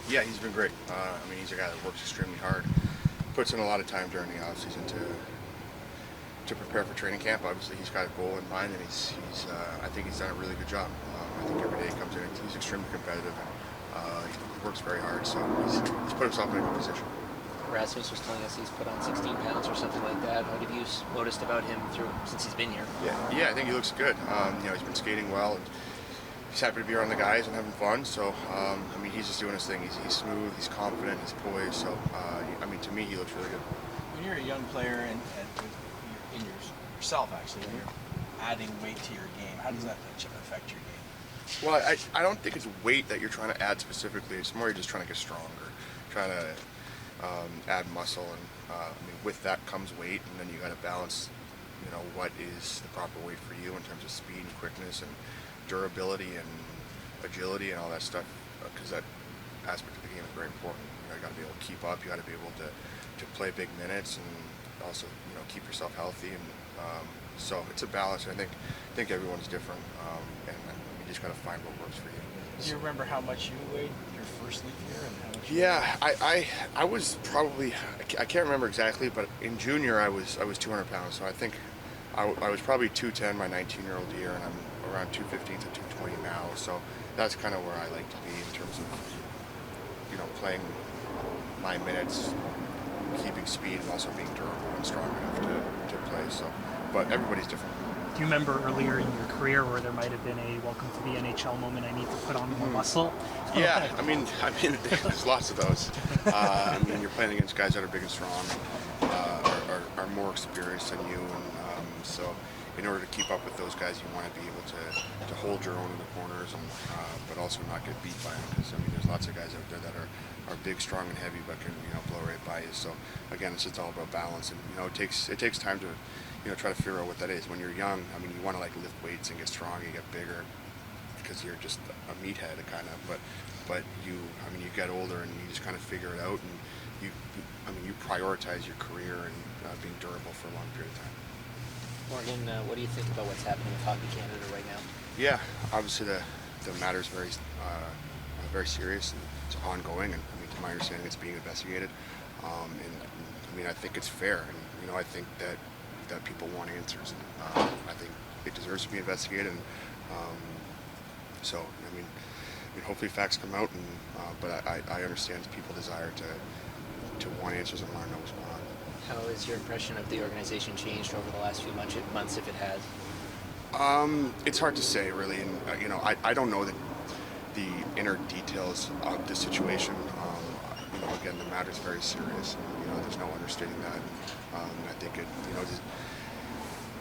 Yeah, he's been great. I mean, he's a guy that works extremely hard, puts in a lot of time during the off season to prepare for training camp. Obviously, he's got a goal in mind, and he's I think he's done a really good job. I think every day he comes in, he's extremely competitive, and he works very hard. So he's put himself in a good position. Rasmus was telling us he's put on 16 pounds or something like that. What have you noticed about him since he's been here? Yeah, I think he looks good. He's been skating well. And he's happy to be around the guys and having fun. So, I mean, he's just doing his thing. He's smooth, he's confident, he's poised. So, I mean, to me, he looks really good. When you're a young player and in yourself, actually, when you're adding weight to your game, how does that affect your game? Well, I don't think it's weight that you're trying to add specifically. It's more you're just trying to get stronger, trying to add muscle, and I mean, with that comes weight, and then you got to balance, what is the proper weight for you in terms of speed and quickness and durability and agility and all that stuff, because that aspect of the game is very important. You got to be able to keep up. You got to be able to play big minutes and also keep yourself healthy, and so it's a balance. And I think everyone's different, and you just got to find what works for you. Do you remember how much you weighed your first league year and how much? Yeah, I was probably, I can't remember exactly, but in junior I was 200 pounds. So I think I was probably 210 my 19-year-old year, and I'm around 215 to 220 now. So that's kind of where I like to be in terms of playing my minutes, keeping speed, and also being durable and strong enough to play. So, but everybody's different. Do you remember earlier in your career where there might have been a welcome to the NHL moment, I need to put on more muscle? Yeah, I mean, there's lots of those. I mean, you're playing against guys that are big and strong, are more experienced than you, and so in order to keep up with those guys, you want to be able to hold your own in the corners, and but also not get beat by them, because I mean, there's lots of guys out there that are big, strong, and heavy, but can blow right by you. So again, it's just all about balance, and it takes time to try to figure out what that is. When you're young, I mean, you want to lift weights and get strong and get bigger because you're just a meathead kind of, but you get older and you just kind of figure it out, and you prioritize your career and being durable for a long period of time. Morgan, what do you think about what's happening with Hockey Canada right now? Yeah, obviously the matter is very serious, and it's ongoing, and I mean, to my understanding, it's being investigated, and I mean, I think it's fair, and I think that people want answers, and I think it deserves to be investigated, and so I mean, hopefully facts come out, and but I understand people's desire to want answers and want to know what's going on. How has your impression of the organization changed over the last few months, if it has? It's hard to say, really, and I don't know the inner details of the situation. Again, the matter is very serious, and there's no understating that. I think it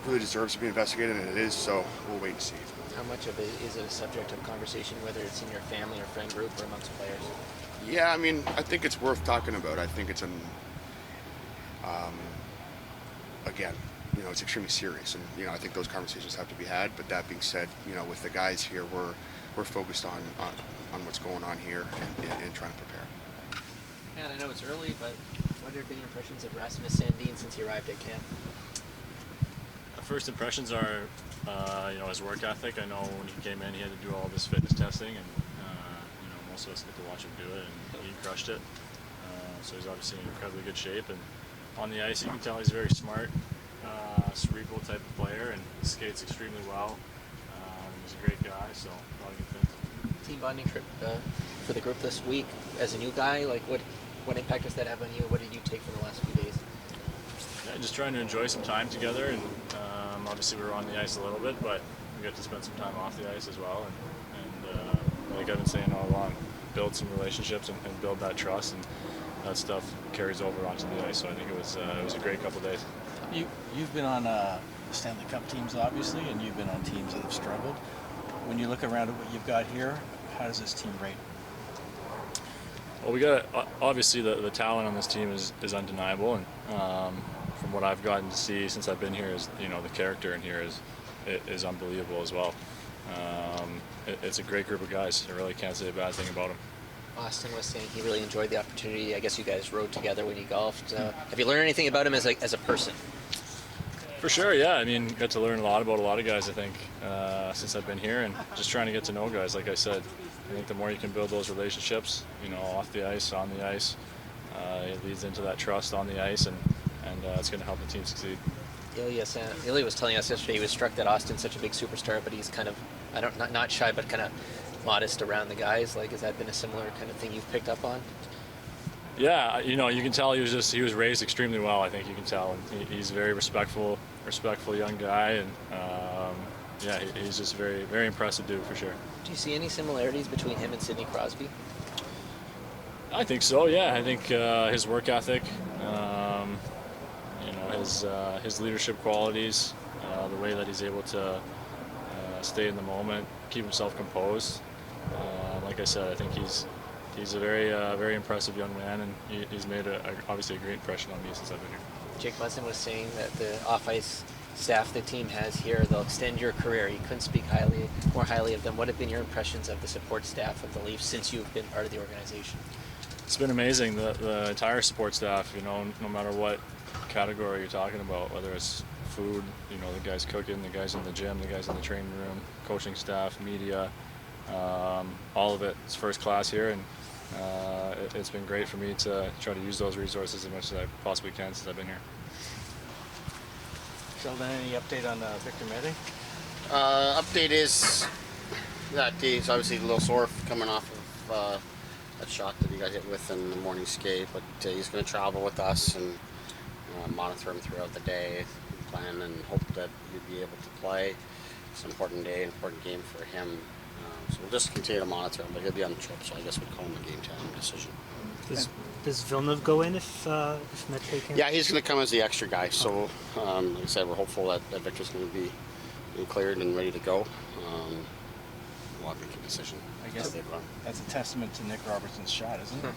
really deserves to be investigated, and it is. So we'll wait and see. How much of it is a subject of conversation, whether it's in your family or friend group or amongst players? Yeah, I mean, I think it's worth talking about. I think it's again, it's extremely serious, and I think those conversations have to be had. But that being said, with the guys here, we're focused on what's going on here and trying to prepare. And I know it's early, but what have been your impressions of Rasmus Sandin since he arrived at camp? First impressions are, his work ethic. I know when he came in, he had to do all this fitness testing, and most of us get to watch him do it, and he crushed it. So he's obviously in incredibly good shape, and on the ice, you can tell he's very smart, cerebral type of player, and skates extremely well. He's a great guy, so a lot of good things. Team bonding trip for the group this week. As a new guy, what impact does that have on you? What did you take from the last few days? Yeah, just trying to enjoy some time together, and obviously we were on the ice a little bit, but we got to spend some time off the ice as well, and like I've been saying all along, build some relationships and build that trust, and that stuff carries over onto the ice. So I think it was a great couple of days. You've been on Stanley Cup teams, obviously, and you've been on teams that have struggled. When you look around at what you've got here, how does this team rate? Well, we got obviously the talent on this team is undeniable, and from what I've gotten to see since I've been here, is the character in here is unbelievable as well. It's a great group of guys. I really can't say a bad thing about them. Austin was saying he really enjoyed the opportunity. I guess you guys rode together when you golfed. Have you learned anything about him as a person? For sure, yeah. I mean, got to learn a lot about a lot of guys, I think, since I've been here, and just trying to get to know guys. Like I said, I think the more you can build those relationships, you know, off the ice, on the ice, it leads into that trust on the ice, and it's going to help the team succeed. Ilya was telling us yesterday he was struck that Austin's such a big superstar, but he's kind of, not shy, but kind of modest around the guys. Like, has that been a similar kind of thing you've picked up on? Yeah, you know, you can tell he was raised extremely well. I think you can tell, and he's a very respectful young guy, and yeah, he's just very, very impressive dude for sure. Do you see any similarities between him and Sidney Crosby? I think so. Yeah, I think his work ethic, you know, his leadership qualities, the way that he's able to stay in the moment, keep himself composed. Like I said, I think he's a very impressive young man, and he's made obviously a great impression on me since I've been here. Jake Muzzin was saying that the off-ice staff the team has here, they'll extend your career. You couldn't speak more highly of them. What have been your impressions of the support staff of the Leafs since you've been part of the organization? It's been amazing. The entire support staff, you know, no matter what category you're talking about, whether it's food, you know, the guys cooking, the guys in the gym, the guys in the training room, coaching staff, media, all of it is first class here, and it's been great for me to try to use those resources as much as I possibly can since I've been here. Sheldon, any update on Victor Mete? Update is that he's obviously a little sore coming off of that shot that he got hit with in the morning skate, but he's going to travel with us and monitor him throughout the day, plan and hope that he'll be able to play. It's an important day, important game for him. So we'll just continue to monitor him, but he'll be on the trip, so I guess we'd call him a game time decision. Does Villeneuve go in if Mete can? Yeah, he's going to come as the extra guy. So, like I said, we're hopeful that Victor's going to be cleared and ready to go. We'll have to make a decision. I guess that's a testament to Nick Robertson's shot, isn't it?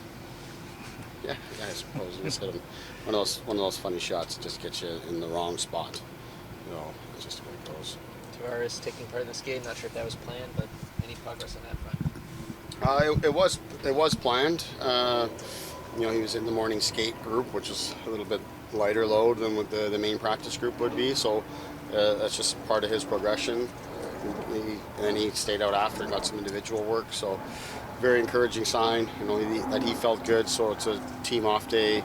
Yeah, I suppose you just hit him. One of those funny shots that just gets you in the wrong spot. You know, it's just the way it goes. Tavares taking part in this game. Not sure if that was planned, but any progress on that front? It was planned. You know, he was in the morning skate group, which is a little bit lighter load than what the main practice group would be. So that's just part of his progression. And he stayed out after and got some individual work. So very encouraging sign. You know, that he felt good. So it's a team off day.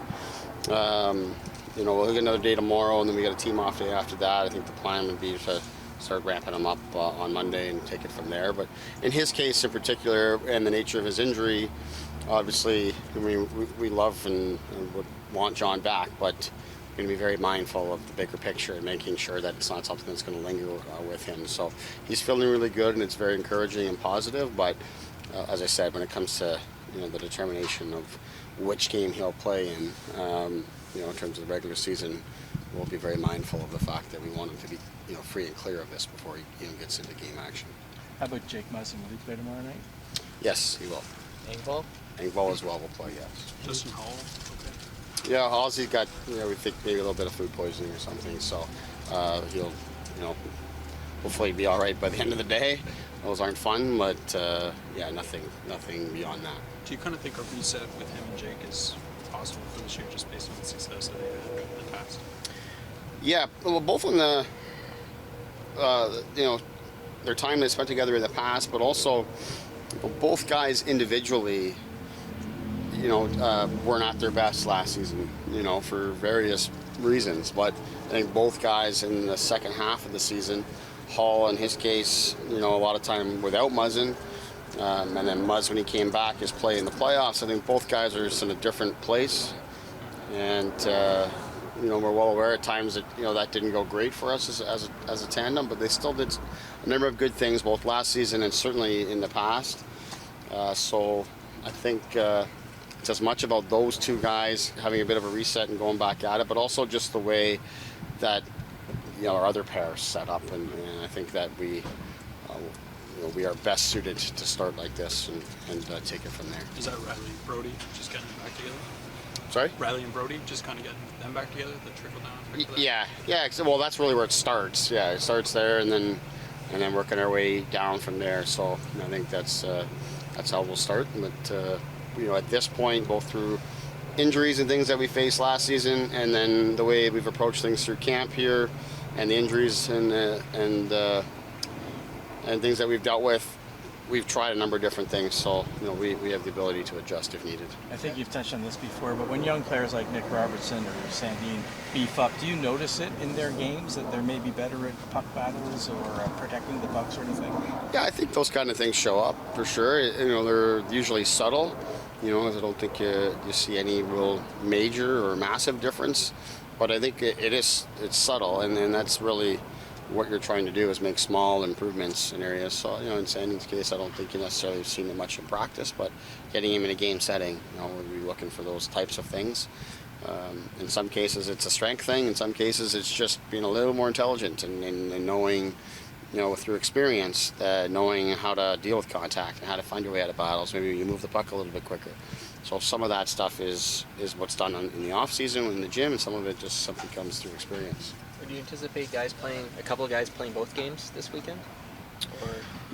You know, we'll get another day tomorrow, and then we got a team off day after that. I think the plan would be to start ramping him up on Monday and take it from there. But in his case in particular, and the nature of his injury, obviously, I mean, we love and would want John back, but we're going to be very mindful of the bigger picture and making sure that it's not something that's going to linger with him. So he's feeling really good, and it's very encouraging and positive. But as I said, when it comes to the determination of which game he'll play in, in terms of the regular season, we'll be very mindful of the fact that we want him to be free and clear of this before he gets into game action. How about Jake Muzzin? Will he play tomorrow night? Yes, he will. Engvall? Engvall as well will play, yes. Justin Hall, okay. Yeah, Hall's got, we think maybe a little bit of food poisoning or something, so he'll, hopefully be all right by the end of the day. Those aren't fun, but yeah, nothing beyond that. Do you kind of think a reset with him and Jake is possible for this year, just based on the success that they've had in the past? Yeah, well, both on the, their time they spent together in the past, but also both guys individually, were not their best last season, for various reasons. But I think both guys in the second half of the season, Hall in his case, a lot of time without Muzzin, and then Muzz when he came back, his play in the playoffs. I think both guys are just in a different place, and we're well aware at times that that didn't go great for us as a tandem, but they still did a number of good things both last season and certainly in the past. So I think it's as much about those two guys having a bit of a reset and going back at it, but also just the way that our other pairs set up, and I think that we are best suited to start like this and take it from there. Is that Riley and Brody just getting them back together? Sorry? Riley and Brody just kind of getting them back together, the trickle down effect of that? Yeah. Well, that's really where it starts. Yeah, it starts there, and then working our way down from there. So I think that's how we'll start. But at this point, both through injuries and things that we faced last season, and then the way we've approached things through camp here, and the injuries and things that we've dealt with, we've tried a number of different things, so we have the ability to adjust if needed. I think you've touched on this before, but when young players like Nick Robertson or Sandin beef up, do you notice it in their games that they're maybe better at puck battles or protecting the puck sort of thing? Yeah, I think those kind of things show up for sure. They're usually subtle. I don't think you see any real major or massive difference, but I think it's subtle, and that's really what you're trying to do is make small improvements in areas. So, in Sandin's case, I don't think you necessarily have seen it much in practice, but getting him in a game setting, we'll be looking for those types of things. In some cases, it's a strength thing. In some cases, it's just being a little more intelligent and knowing, through experience, knowing how to deal with contact and how to find your way out of battles. Maybe you move the puck a little bit quicker. So some of that stuff is what's done in the off season in the gym, and some of it just simply comes through experience. Or do you anticipate a couple of guys playing both games this weekend? Or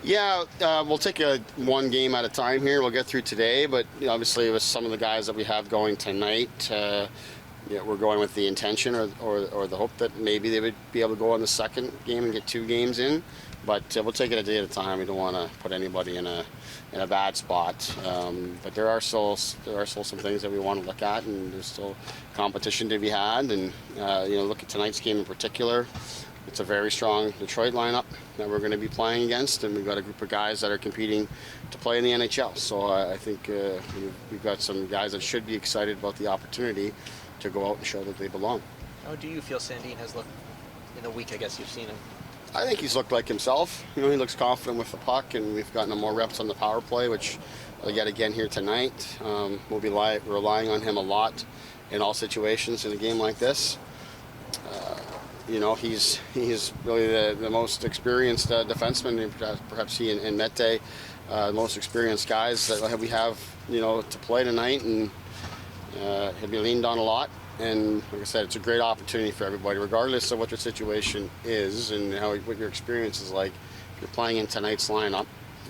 Yeah, we'll take one game at a time here. We'll get through today, but obviously with some of the guys that we have going tonight, we're going with the intention or the hope that maybe they would be able to go on the second game and get 2 games in. But we'll take it a day at a time. We don't want to put anybody in a bad spot. But there are still some things that we want to look at, and there's still competition to be had. And look at tonight's game in particular. It's a very strong Detroit lineup that we're going to be playing against, and we've got a group of guys that are competing to play in the NHL. So I think we've got some guys that should be excited about the opportunity to go out and show that they belong. how do you feel Sandin has looked in the week, I guess you've seen him? I think he's looked like himself. He looks confident with the puck, and we've gotten him more reps on the power play, which yet again here tonight. We'll be relying on him a lot in all situations in a game like this. He's really the most experienced defenseman, perhaps he and Mete, the most experienced guys that we have, to play tonight, and he'll be leaned on a lot. And like I said, it's a great opportunity for everybody, regardless of what your situation is and what your experience is like. If you're playing in tonight's lineup,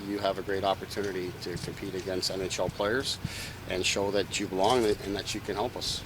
you have a great opportunity to compete against NHL players and show that you belong and that you can help us.